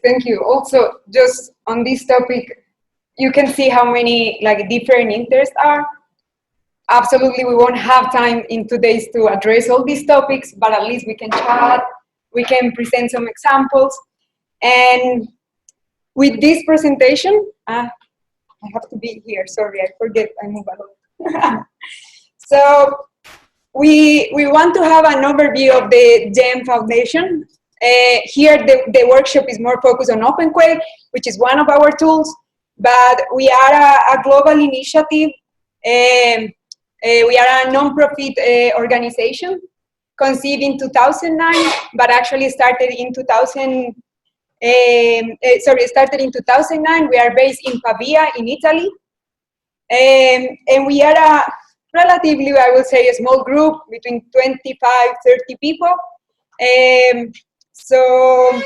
Thank you. Also, just on this topic, you can see how many different interests are. Absolutely, we won't have time in 2 days to address all these topics, but at least we can chat, we can present some examples. And with this presentation, I have to be here, sorry, I forget, I move along. So we want to have an overview of the GEM Foundation. Here, the workshop is more focused on OpenQuake, which is one of our tools, but we are a global initiative. We are a non-profit organization conceived in 2009, but actually started in 2009. We are based in Pavia, in Italy. And we are a relatively, I would say, a small group between 25, 30 people. So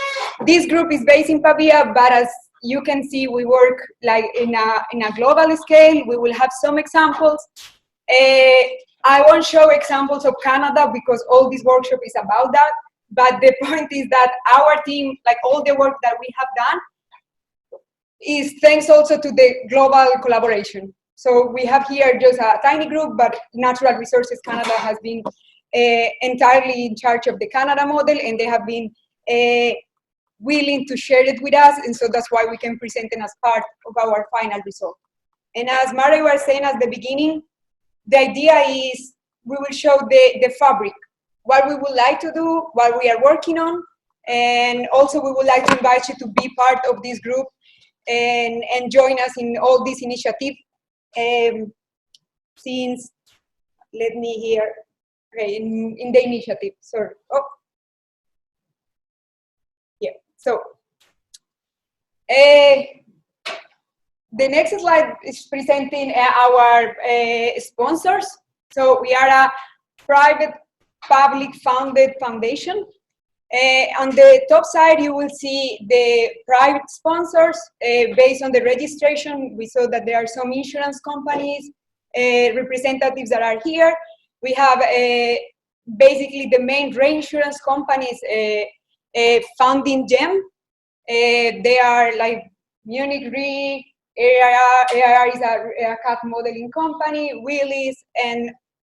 this group is based in Pavia, but as you can see, we work in a global scale. We will have some examples. I won't show examples of Canada because all this workshop is about that. But the point is that our team, all the work that we have done, is thanks also to the global collaboration. So we have here just a tiny group, but Natural Resources Canada has been entirely in charge of the Canada model, and they have been willing to share it with us, and so that's why we can present it as part of our final result. And as Mario was saying at the beginning, the idea is we will show the fabric, what we would like to do, what we are working on, and also we would like to invite you to be part of this group and join us in all these initiatives. Since, let me here, okay, in the initiative, sorry. Oh, yeah, so the next slide is presenting our sponsors. So we are a private, public funded foundation. On the top side, you will see the private sponsors. Based on the registration, we saw that there are some insurance companies, representatives that are here. We have basically the main reinsurance companies funding GEM. They are like Munich Re, AIR is a cat modeling company, Willis, and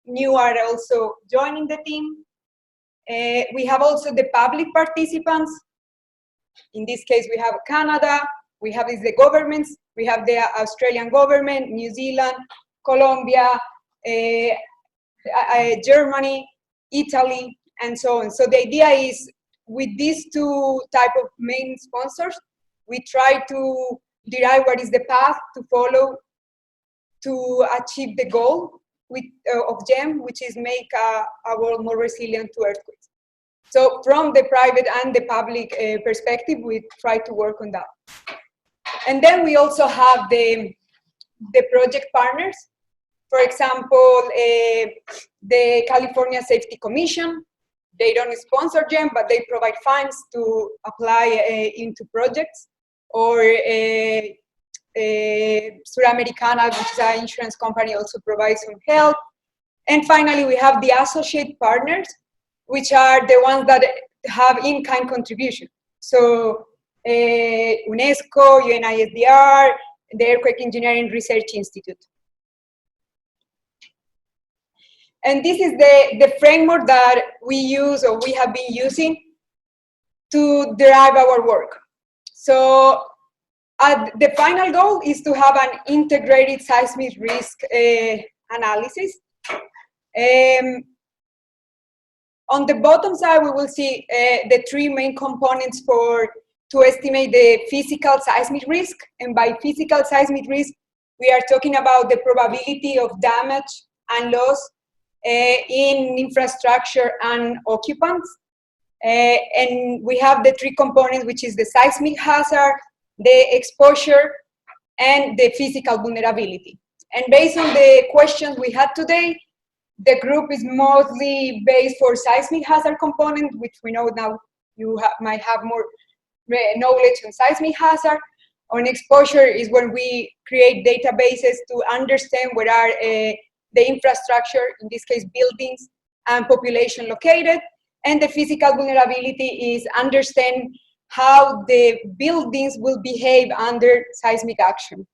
New are also joining the team. We have also the public participants. In this case, we have Canada, we have the governments, we have the Australian government, New Zealand, Colombia, Germany, Italy, and so on. So the idea is, with these two type of main sponsors, we try to derive what is the path to follow to achieve the goal of GEM, which is make a world more resilient to earthquakes. So from the private and the public perspective, we try to work on that. And then we also have the project partners. For example, the California Safety Commission. They don't sponsor GEM, but they provide funds to apply into projects. Or Suramericana, which is an insurance company, also provides some help. And finally, we have the associate partners, which are the ones that have in-kind contribution. So UNESCO, UNISDR, the Earthquake Engineering Research Institute. And this is the framework that we use, or we have been using, to derive our work. So the final goal is to have an integrated seismic risk analysis. On the bottom side, we will see the three main components to estimate the physical seismic risk. And by physical seismic risk, we are talking about the probability of damage and loss in infrastructure and occupants. And we have the three components, which is the seismic hazard, the exposure, and the physical vulnerability. And based on the questions we had today, the group is mostly based for seismic hazard component, which we know now you might have more knowledge on seismic hazard. On exposure is when we create databases to understand where are the infrastructure, in this case buildings, and population located. And the physical vulnerability is understand how the buildings will behave under seismic action.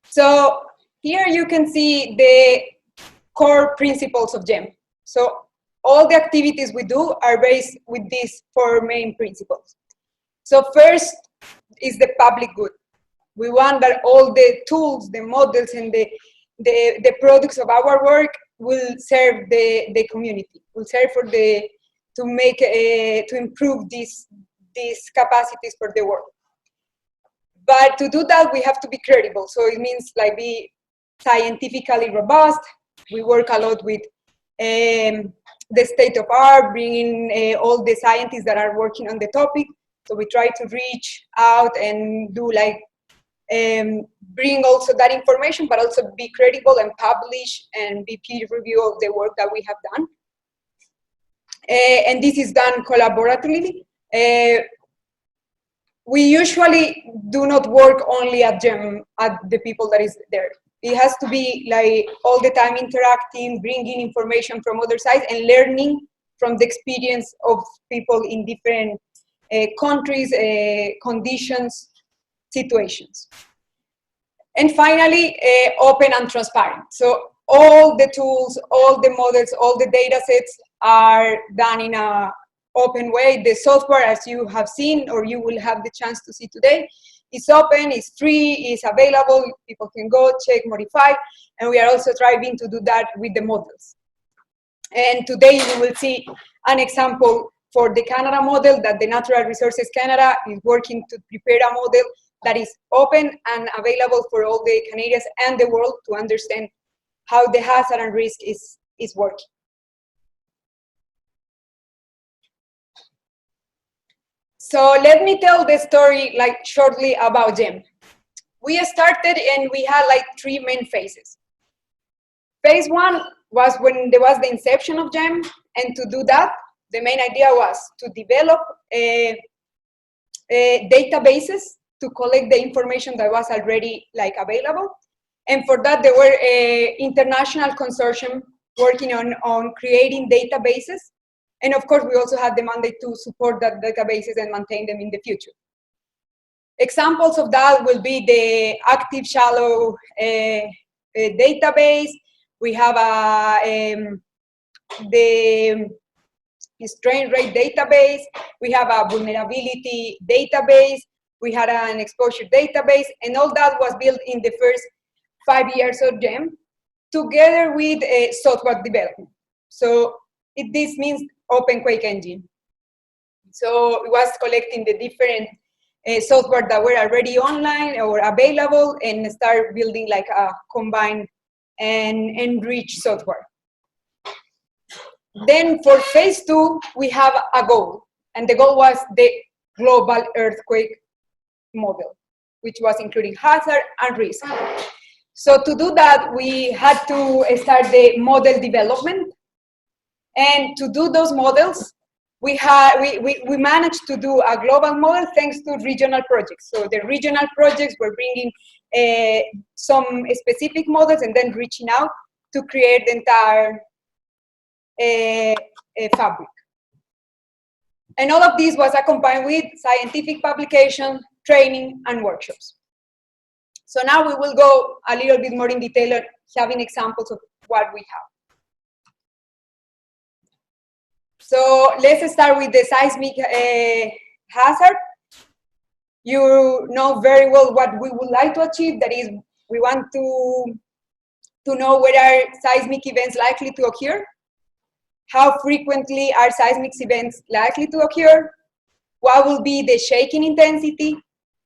So here you can see the core principles of GEM. So all the activities we do are based with these 4 main principles. So first is the public good. We want that all the tools, the models, and the products of our work will serve the community, will serve for to improve these capacities for the world. But to do that, we have to be credible. So it means like be scientifically robust. We work a lot with the state of art, bringing all the scientists that are working on the topic. So we try to reach out and do like, bring also that information, but also be credible and publish and be peer review of the work that we have done. And this is done collaboratively. We usually do not work only at GEM, at the people that is there. It has to be like all the time interacting, bringing information from other sides and learning from the experience of people in different countries, conditions, situations. And finally, open and transparent. So all the tools, all the models, all the data sets are done in an open way. The software, as you have seen, or you will have the chance to see today, is open, is free, is available. People can go, check, modify. And we are also striving to do that with the models. And today we will see an example for the Canada model that the Natural Resources Canada is working to prepare a model that is open and available for all the Canadians and the world to understand how the hazard and risk is working. So let me tell the story like shortly about GEM. We started and we had like 3 main phases. Phase 1 was when there was the inception of GEM, and to do that, the main idea was to develop databases to collect the information that was already like available. And for that, there were international consortium working on creating databases. And of course, we also had the mandate to support that databases and maintain them in the future. Examples of that will be the active shallow database. We have the strain rate database. We have a vulnerability database. We had an exposure database, and all that was built in the first 5 years of GEM, together with software development. So this means OpenQuake engine. So it was collecting the different software that were already online or available and start building like a combined and enriched software. Then for phase 2, we have a goal, and the goal was the global earthquake model, which was including hazard and risk. So to do that, we had to start the model development. And to do those models, we managed to do a global model thanks to regional projects. So the regional projects were bringing some specific models and then reaching out to create the entire fabric. And all of this was accompanied with scientific publication, training, and workshops. So now we will go a little bit more in detail, having examples of what we have. So let's start with the seismic hazard. You know very well what we would like to achieve. That is, we want to know where are seismic events likely to occur, how frequently are seismic events likely to occur, what will be the shaking intensity,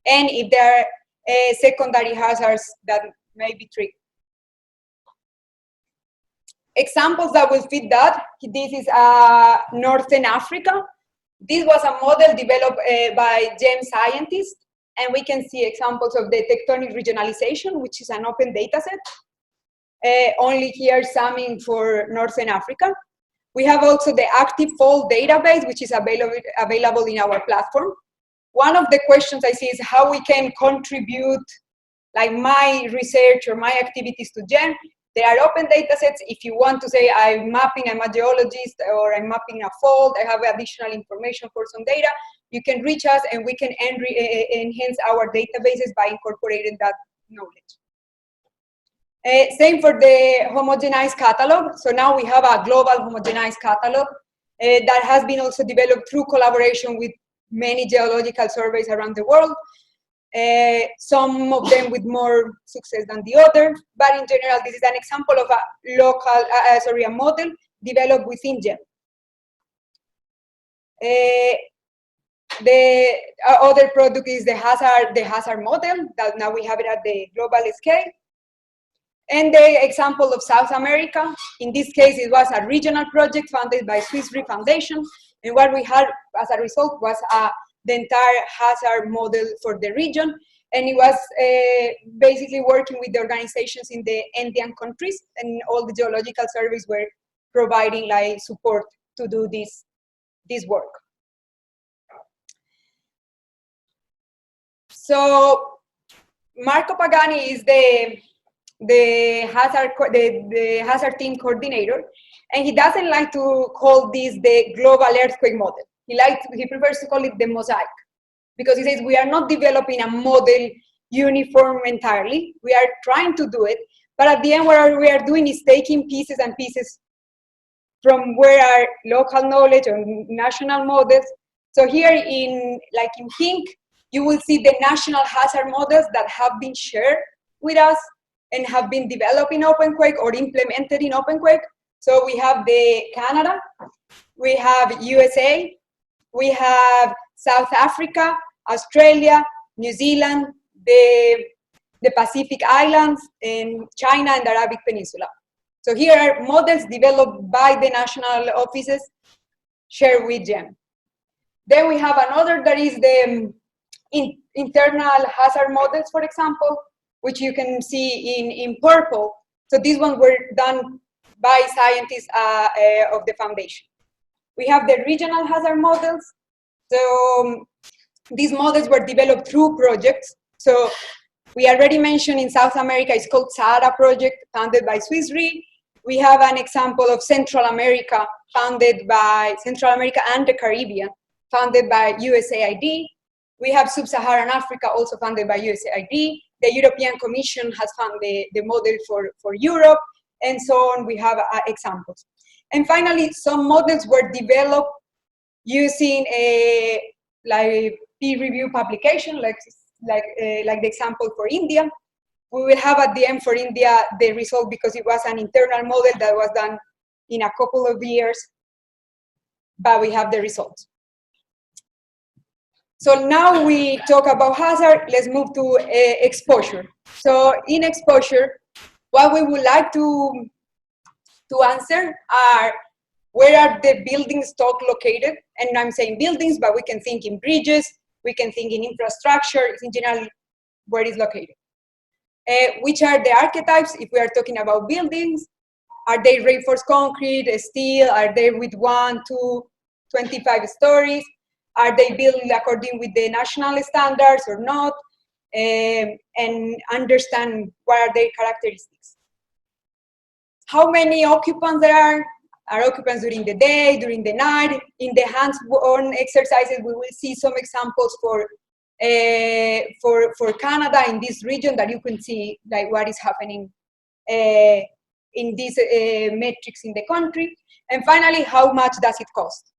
and if there are secondary hazards that may be triggered. Examples that will fit that, this is Northern Africa. This was a model developed by GEM scientists, and we can see examples of the tectonic regionalization, which is an open data set, only here summing for Northern Africa. We have also the active fault database, which is available in our platform. One of the questions I see is how we can contribute like my research or my activities to GEM. There are open data sets. If you want to say, I'm a geologist, or I'm mapping a fault, I have additional information for some data, you can reach us and we can enhance our databases by incorporating that knowledge. Same for the homogenized catalog. So now we have a global homogenized catalog that has been also developed through collaboration with many geological surveys around the world. Some of them with more success than the other, but in general, this is an example of a model developed within GEM. The other product is the hazard model that now we have it at the global scale. And the example of South America, in this case, it was a regional project funded by Swiss Re Foundation. And what we had as a result was the entire hazard model for the region. And it was basically working with the organizations in the Andean countries, and all the geological surveys were providing like support to do this work. So Marco Pagani is the hazard team coordinator, and he doesn't like to call this the global earthquake model. He prefers to call it the mosaic, because he says we are not developing a model uniform entirely. We are trying to do it, but at the end what we are doing is taking pieces and pieces from where are local knowledge or national models. So here in pink, you will see the national hazard models that have been shared with us and have been developed in OpenQuake or implemented in OpenQuake. So we have the Canada, we have USA, we have South Africa, Australia, New Zealand, the Pacific Islands, and China and the Arabic Peninsula. So here are models developed by the national offices shared with GEM. Then we have another that is the internal hazard models, for example, which you can see in purple. So these ones were done by scientists of the foundation. We have the regional hazard models. So these models were developed through projects. So we already mentioned in South America, it's called Sahara Project, funded by Swiss Re. We have an example of Central America, funded by Central America and the Caribbean, funded by USAID. We have Sub-Saharan Africa, also funded by USAID. The European Commission has funded the model for Europe, and so on. We have examples. And finally, some models were developed using a peer review publication, like the example for India. We will have at the end for India the result, because it was an internal model that was done in a couple of years, but we have the results. So now we talk about hazard, let's move to exposure. So in exposure, what we would like to answer are, where are the building stock located? And I'm saying buildings, but we can think in bridges, we can think in infrastructure, in general, where it's located. Which are the archetypes if we are talking about buildings? Are they reinforced concrete, steel? Are they with 1, 2, 25 stories? Are they built according with the national standards or not? And understand what are their characteristics. How many occupants there are? Are occupants during the day, during the night? In the hands-on exercises, we will see some examples for Canada in this region, that you can see like what is happening in these metrics in the country. And finally, how much does it cost?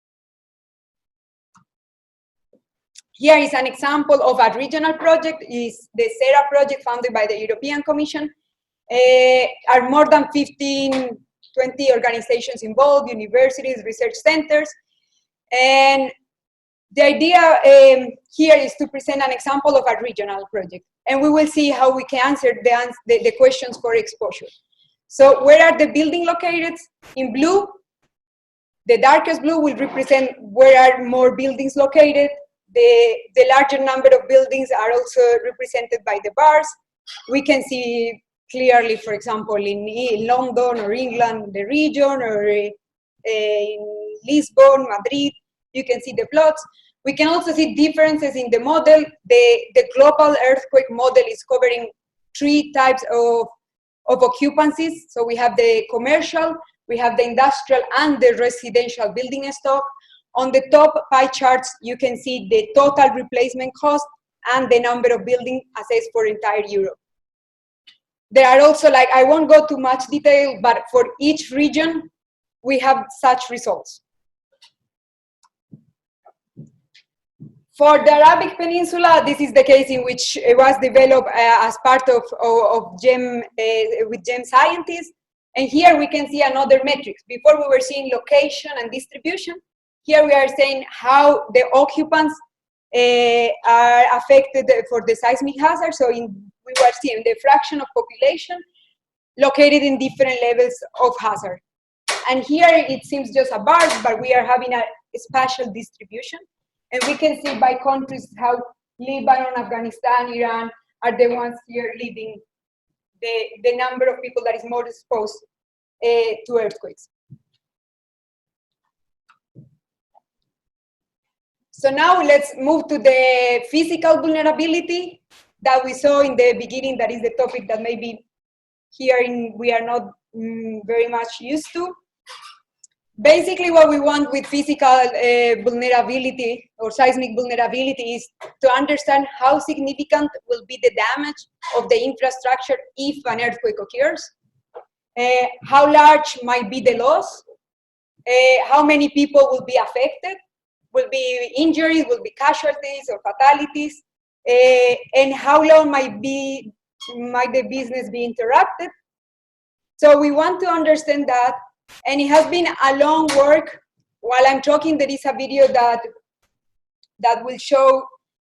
Here is an example of a regional project, is the SERA project funded by the European Commission. Are more than 15, 20 organizations involved, universities, research centers. And the idea here is to present an example of a regional project. And we will see how we can answer the questions for exposure. So where are the buildings located? In blue, the darkest blue will represent where are more buildings located. The larger number of buildings are also represented by the bars. We can see clearly, for example, in London or England, the region, or in Lisbon, Madrid, you can see the plots. We can also see differences in the model. The global earthquake model is covering 3 types of of occupancies. So we have the commercial, we have the industrial and the residential building stock. On the top pie charts, you can see the total replacement cost and the number of buildings assessed for entire Europe. There are also, like, I won't go too much detail, but for each region, we have such results. For the Arabic Peninsula, this is the case in which it was developed as part of GEM, with GEM scientists. And here we can see another metrics. Before we were seeing location and distribution. Here we are saying how the occupants are affected for the seismic hazard. So we were seeing the fraction of population located in different levels of hazard. And here it seems just a bar, but we are having a spatial distribution. And we can see by countries how Lebanon, Afghanistan, Iran are the ones here leading the number of people that is more exposed to earthquakes. So now let's move to the physical vulnerability that we saw in the beginning. That is the topic that maybe here we are not very much used to. Basically, what we want with physical vulnerability or seismic vulnerability is to understand how significant will be the damage of the infrastructure if an earthquake occurs, how large might be the loss, how many people will be affected, will be injuries, will be casualties or fatalities, and how long might the business be interrupted. So we want to understand that. And it has been a long work. While I'm talking, there is a video that will show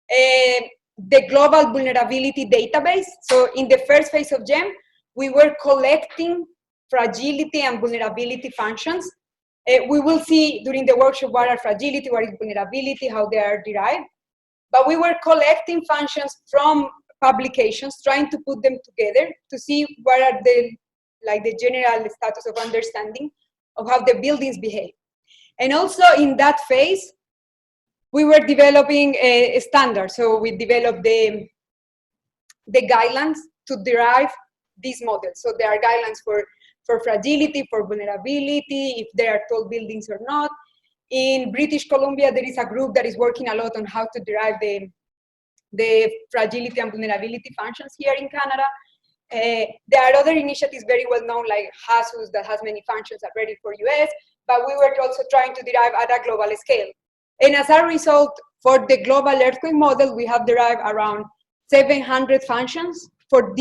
the global vulnerability database. So in the first phase of GEM, we were collecting fragility and vulnerability functions. We will see during the workshop what are fragility, what is vulnerability, how they are derived. But we were collecting functions from publications, trying to put them together to see what are the general status of understanding of how the buildings behave. And also in that phase, we were developing a standard. So we developed the guidelines to derive these models. So there are guidelines for fragility, for vulnerability, if there are tall buildings or not. In British Columbia, there is a group that is working a lot on how to derive the fragility and vulnerability functions here in Canada. There are other initiatives very well known, like HASUS, that has many functions already for US, but we were also trying to derive at a global scale. And as a result, for the global earthquake model, we have derived around 700 functions for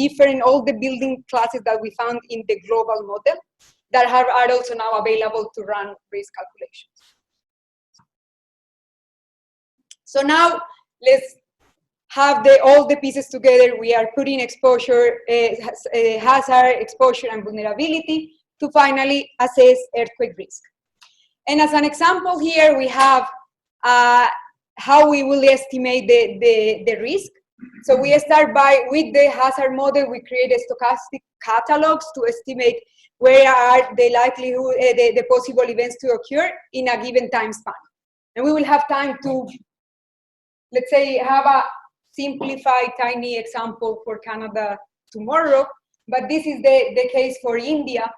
all the building classes that we found in the global model that are also now available to run risk calculations. So now let's have all the pieces together. We are putting exposure, hazard, exposure, and vulnerability to finally assess earthquake risk. And as an example here, we have how we will estimate the risk. So we start with the hazard model, we create a stochastic catalogs to estimate where are the likelihood, the possible events to occur in a given time span. And we will have time to, let's say, have a simplified tiny example for Canada tomorrow, but this is the case for India,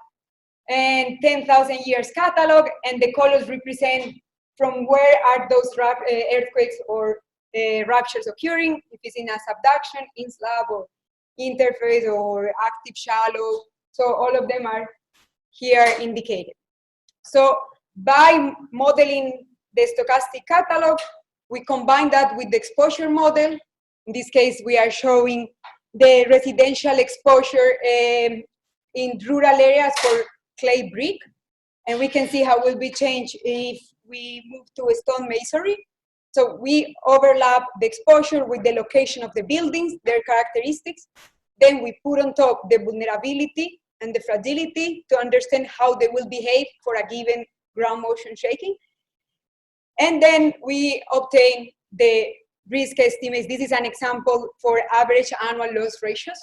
and 10,000 years catalog, and the colors represent from where are those earthquakes or ruptures occurring, if it's in a subduction, in slab, or interface, or active shallow. So all of them are here indicated. So by modeling the stochastic catalog, we combine that with the exposure model. In this case, we are showing the residential exposure in rural areas for clay brick. And we can see how it will be changed if we move to a stone masonry. So we overlap the exposure with the location of the buildings, their characteristics. Then we put on top the vulnerability and the fragility to understand how they will behave for a given ground motion shaking. And then we obtain the risk estimates. This is an example for average annual loss ratios.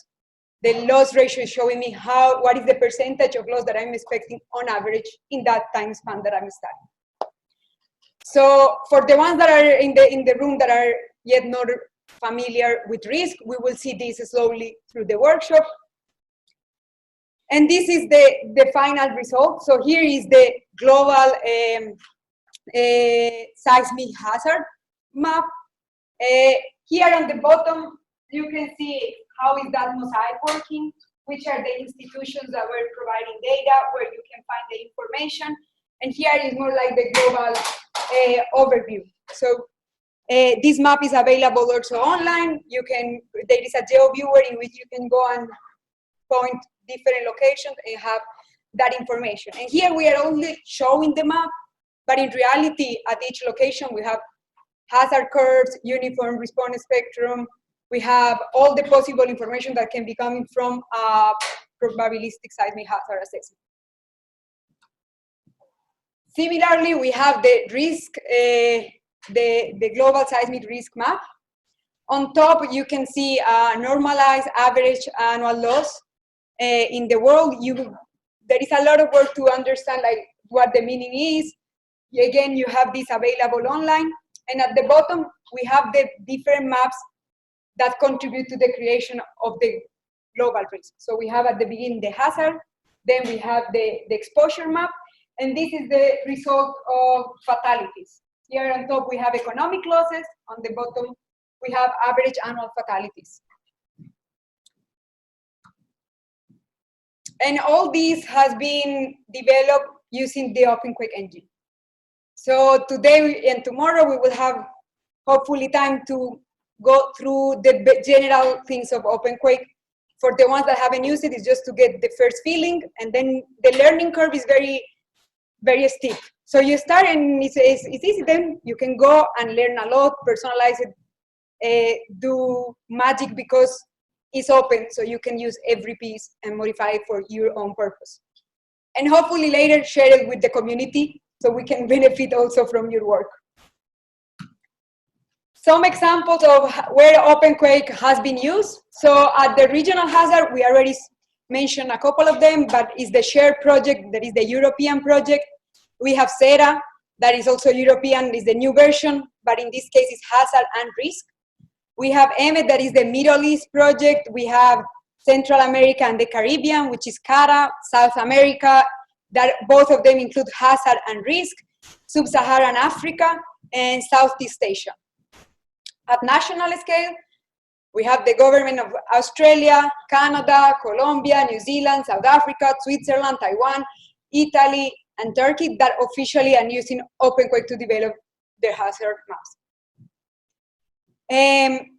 The loss ratio is showing me what is the percentage of loss that I'm expecting on average in that time span that I'm studying. So for the ones that are in the room that are yet not familiar with risk, we will see this slowly through the workshop. And this is the final result. So here is the global seismic hazard map. Here on the bottom, you can see how is that mosaic working, which are the institutions that were providing data, where you can find the information. And here is more like the global overview. So this map is available also online. There is a geo viewer in which you can go and point different locations and have that information. And here we are only showing the map, but in reality, at each location, we have hazard curves, uniform response spectrum. We have all the possible information that can be coming from a probabilistic seismic hazard assessment. Similarly, we have the risk, the global seismic risk map. On top, you can see a normalized average annual loss in the world. There is a lot of work to understand like what the meaning is. Again, you have this available online. And at the bottom, we have the different maps that contribute to the creation of the global risk. So we have at the beginning the hazard, then we have the exposure map, and this is the result of fatalities. Here on top, we have economic losses. On the bottom, we have average annual fatalities. And all this has been developed using the OpenQuake engine. So today and tomorrow, we will have hopefully time to go through the general things of OpenQuake. For the ones that haven't used it, it's just to get the first feeling, and then the learning curve is very, very steep. So you start and it's easy, then you can go and learn a lot, personalize it, do magic because it's open, so you can use every piece and modify it for your own purpose. And hopefully later share it with the community so we can benefit also from your work. Some examples of where OpenQuake has been used. So at the regional hazard, we already mentioned a couple of them, but it's the shared project, that is the European project. We have SERA, that is also European, is the new version, but in this case it's hazard and risk. We have EMET, that is the Middle East project. We have Central America and the Caribbean, which is CARA, South America, that both of them include hazard and risk, Sub-Saharan Africa, and Southeast Asia. At national scale, we have the government of Australia, Canada, Colombia, New Zealand, South Africa, Switzerland, Taiwan, Italy, and Turkey that officially are using OpenQuake to develop their hazard maps.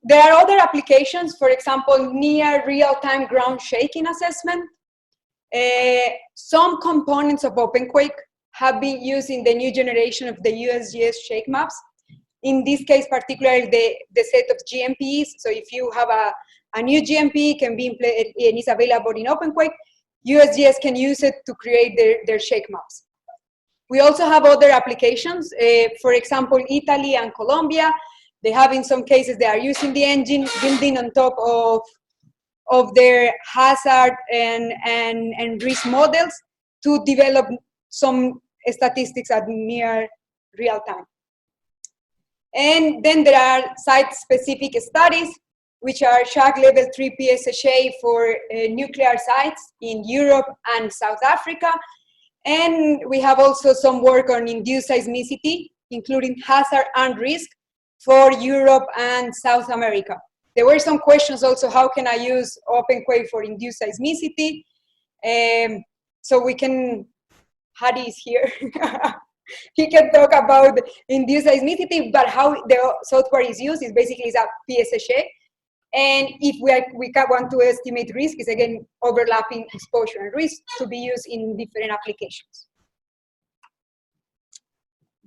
There are other applications, for example, near real-time ground shaking assessment. Some components of OpenQuake have been used in the new generation of the USGS shake maps. In this case, particularly the set of GMPs. So if you have a new GMP, can be and is available in OpenQuake, USGS can use it to create their shake maps. We also have other applications. For example, Italy and Colombia, they have in some cases, they are using the engine building on top of their hazard and risk models to develop some statistics at near real time. And then there are site-specific studies, which are shock level 3 PSHA for nuclear sites in Europe and South Africa. And we have also some work on induced seismicity, including hazard and risk for Europe and South America. There were some questions also, how can I use OpenQuake for induced seismicity? So we can, Hadi is here. He can talk about induced seismicity, but how the software is used is basically is a PSHA. And if we want to estimate risk, is again overlapping exposure and risk to be used in different applications.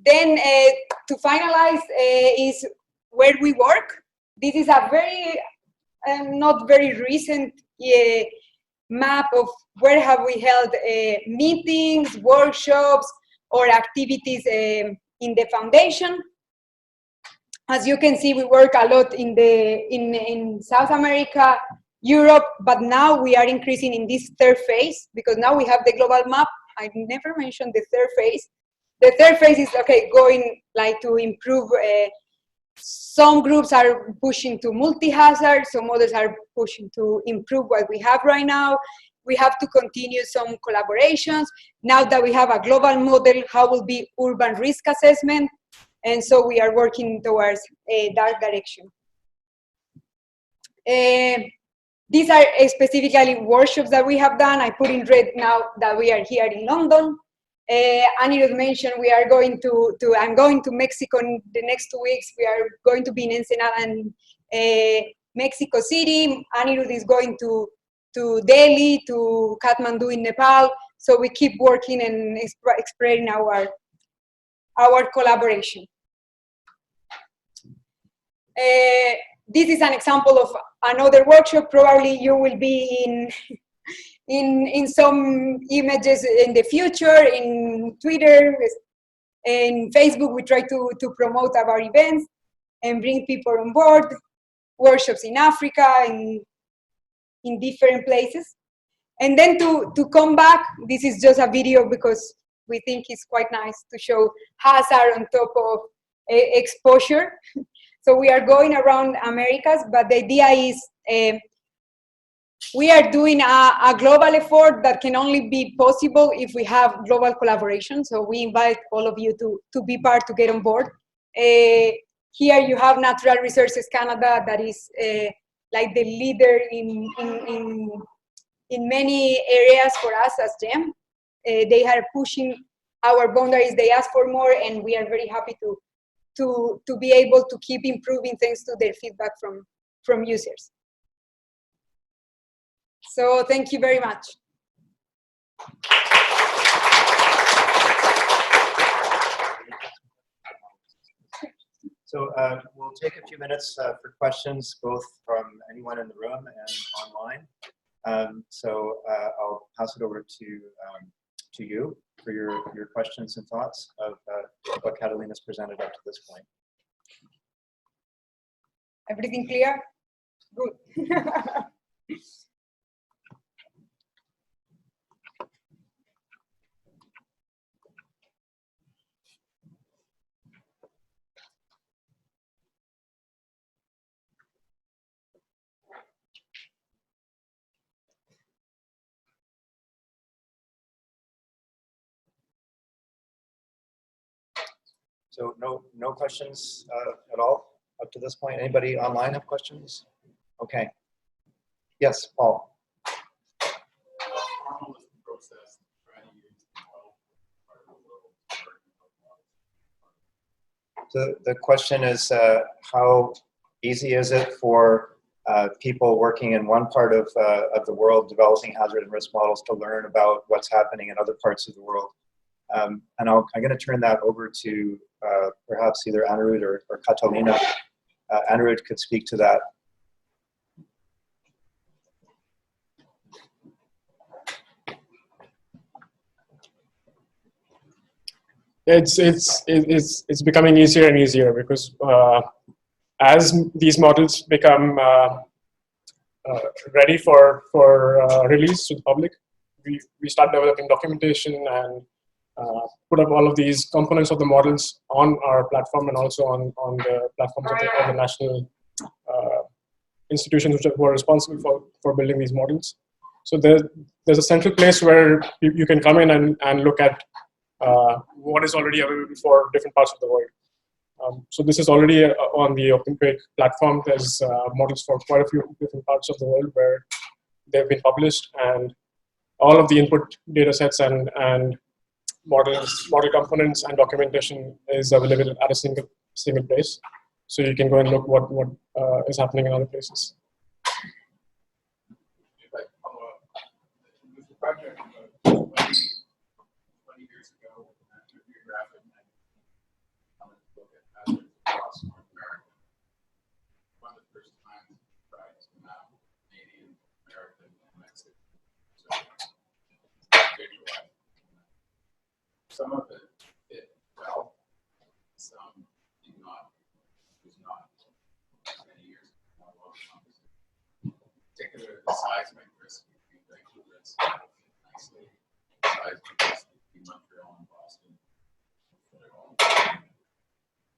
Then to finalize is where we work. This is a very, not very recent map of where have we held meetings, workshops, or activities in the foundation. As you can see, we work a lot in South America, Europe, but now we are increasing in this third phase because now we have the global map. I never mentioned the third phase. The third phase is, okay, going like to improve. Some groups are pushing to multi-hazard, some others are pushing to improve what we have right now. we have to continue some collaborations. Now that we have a global model, how will be urban risk assessment? And so we are working towards that direction. These are specifically workshops that we have done. I put in red now that we are here in London. Anirudh mentioned we are going I'm going to Mexico in the next 2 weeks. We are going to be in Ensenada and Mexico City. Anirudh is going to Delhi, to Kathmandu in Nepal. So we keep working and spreading our collaboration. This is an example of another workshop. Probably you will be in some images in the future, in Twitter, in Facebook. We try to promote our events and bring people on board. Workshops in Africa, in different places. And then to come back, this is just a video because we think it's quite nice to show hazard on top of exposure. So we are going around Americas, but the idea is we are doing a global effort that can only be possible if we have global collaboration. So we invite all of you to be part, to get on board. Here you have Natural Resources Canada, that is like the leader in many areas for us as GEM. They are pushing our boundaries. They ask for more, and we are very happy to be able to keep improving thanks to their feedback from users. So thank you very much. So we'll take a few minutes for questions, both from anyone in the room and online. So I'll pass it over to you for your questions and thoughts of what Catalina's presented up to this point. Everything clear? Good. So no questions at all up to this point. Anybody online have questions? Okay. Yes, Paul. So the question is, how easy is it for people working in one part of the world developing hazard and risk models to learn about what's happening in other parts of the world? And I'm going to turn that over to perhaps either Anirudh or Catalina. Anirudh could speak to that. It's becoming easier and easier because as these models become ready for release to the public, we start developing documentation and put up all of these components of the models on our platform and also on the platforms of the national institutions who are responsible for building these models. So there's a central place where you can come in and look at what is already available for different parts of the world. So this is already on the OpenQuake platform. There's models for quite a few different parts of the world where they've been published, and all of the input data sets and model components and documentation is available at a single place. So you can go and look what is happening in other places. Project 20 years ago, geographic coming to look at hazards across North America. One of the first times we tried to map Canadian, American, and Mexican. So visualize. Some of it did well, some did not. It was not. Many years ago, particularly the seismic risk between Vancouver and Seattle. Montreal and Boston.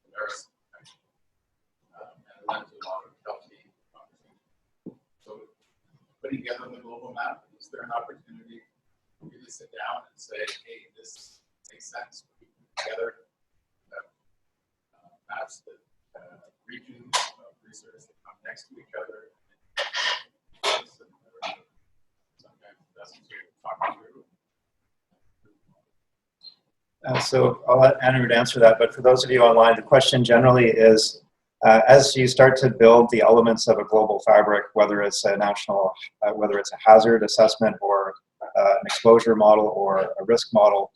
There's and it led to a lot of healthy conversation. So putting together the global map is is there an opportunity for you to sit down and say, hey, this makes sense, we put together maps that regions of research that come next to each other. Sometimes that's what you're talking through. So I'll let Anirudh answer that, but for those of you online, the question generally is, as you start to build the elements of a global fabric, whether it's a national, whether it's a hazard assessment or an exposure model or a risk model,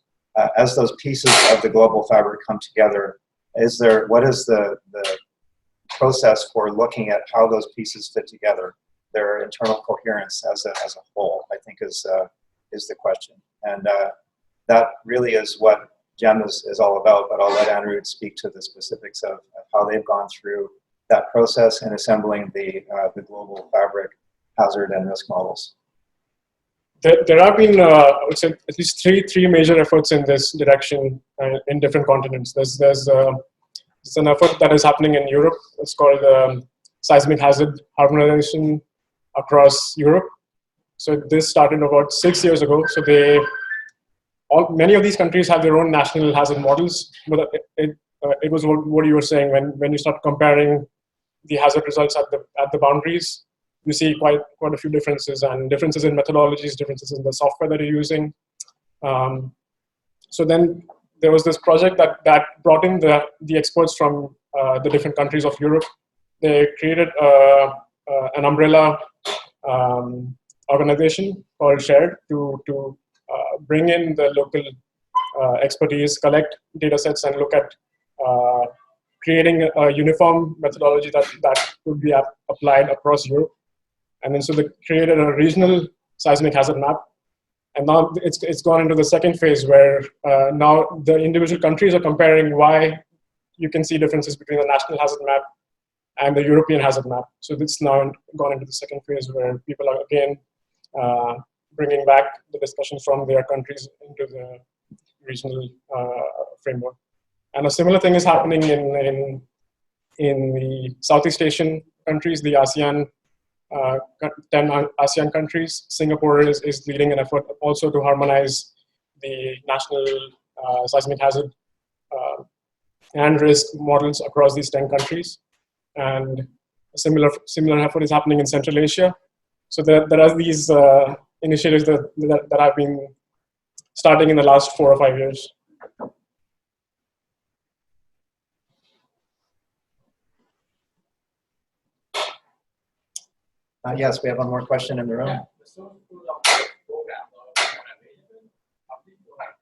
as those pieces of the global fabric come together, what is the process for looking at how those pieces fit together, their internal coherence as a whole, I think is the question. And that really is what GEM is all about, but I'll let Anirudh speak to the specifics of how they've gone through that process in assembling the global fabric hazard and risk models. There have been, I would say, at least three major efforts in this direction in different continents. There's an effort that is happening in Europe. It's called seismic hazard harmonization across Europe. So this started about 6 years ago. So many of these countries have their own national hazard models, but it was what you were saying when you start comparing the hazard results at the boundaries, you see quite a few differences, and differences in methodologies, differences in the software that you're using. So then there was this project that brought in the experts from the different countries of Europe. They created an umbrella organization called Shared to bring in the local expertise, collect data sets, and look at creating a uniform methodology that could be applied across Europe. And then so they created a regional seismic hazard map. And now it's gone into the second phase where now the individual countries are comparing why you can see differences between the national hazard map and the European hazard map. So it's now gone into the second phase where people are again bringing back the discussion from their countries into the regional framework. And a similar thing is happening in the Southeast Asian countries, the ASEAN, 10 ASEAN countries. Singapore is leading an effort also to harmonize the national seismic hazard and risk models across these 10 countries. And a similar effort is happening in Central Asia. So there are these initiatives that have been starting in the last 4 or 5 years. Yes, we have one more question in the room.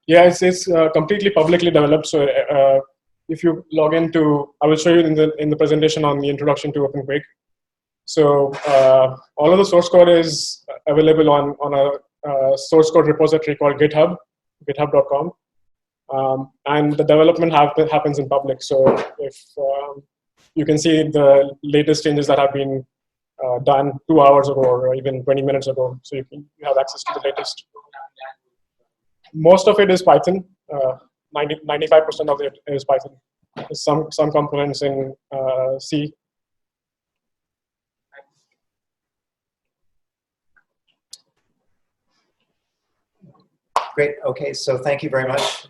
Yeah, it's completely publicly developed. So if you log into, I will show you in the presentation on the introduction to OpenQuake. So all of the source code is available on a source code repository called GitHub, github.com. And the development happens in public. So if you can see the latest changes that have been done 2 hours ago or even 20 minutes ago. So you have access to the latest. Most of it is Python. 95% of it is Python. There's some components in C. Great. Okay, so thank you very much.